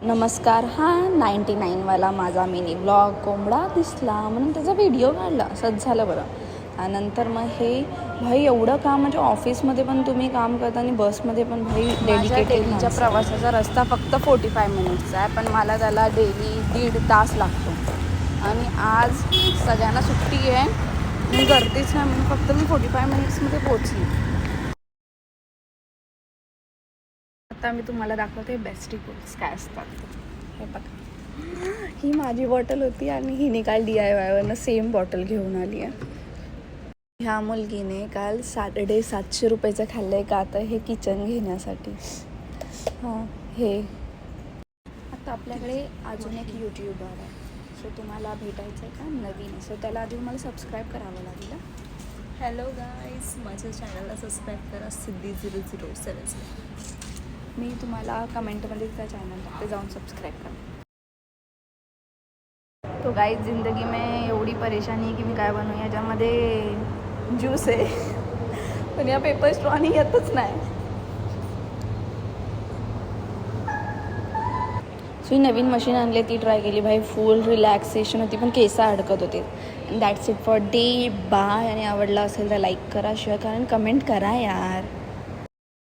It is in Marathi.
नमस्कार. हा 99वाला माझा मिनी ब्लॉग कोंबडा दिसला म्हणून त्याचा व्हिडिओ काढला. असंच झालं बरं. त्यानंतर मग हे भाई एवढं काम म्हणजे ऑफिसमध्ये पण तुम्ही काम करता आणि बसमध्ये पण भाई डेडिकेटेड. डेलीच्या प्रवासाचा रस्ता फक्त 45 मिनिट्सचा आहे, पण मला त्याला डेली 1.5 तास लागतो. आणि आज सगळ्यांना सुट्टी आहे, मी गर्दीच नाही म्हणून फक्त मी 45 मिनिट्समध्ये पोहोचली. आता मी तुम्हाला दाखवते बेस्टिकल्स काय असतात. हे बघा, ही माझी बॉटल होती आणि हिने काल DIYवरनं सेम बॉटल घेऊन आली आहे. ह्या मुलगीने काल 750 रुपयाचं खाल्लं आहे का आता हे किचन घेण्यासाठी. हां, हे आता आपल्याकडे अजून एक यूट्यूबर आहे. सो तुम्हाला भेटायचं आहे का नवीन आहे, सो त्याला आधी तुम्हाला सबस्क्राईब करावं लागेल. हॅलो गाईज, माझ्या चॅनलला सबस्क्राईब करा सिद्धी007. मी तुम्हाला कमेंटमध्ये त्या चॅनल टाकते, जाऊन सबस्क्राईब करा. तो गाईज जिंदगी में एवढी परेशानी आहे की मी काय बनवू. याच्यामध्ये ज्यूस आहे पण या पेपर स्ट्रॉनी येतच नाही. सो ही नवीन मशीन आणली, ती ट्राय केली भाई. फुल रिलॅक्सेशन होती पण केस अडकत होते. That's it for day bye. आणि आवडला असेल तर लाईक करा, शेअर करा आणि कमेंट करा यार.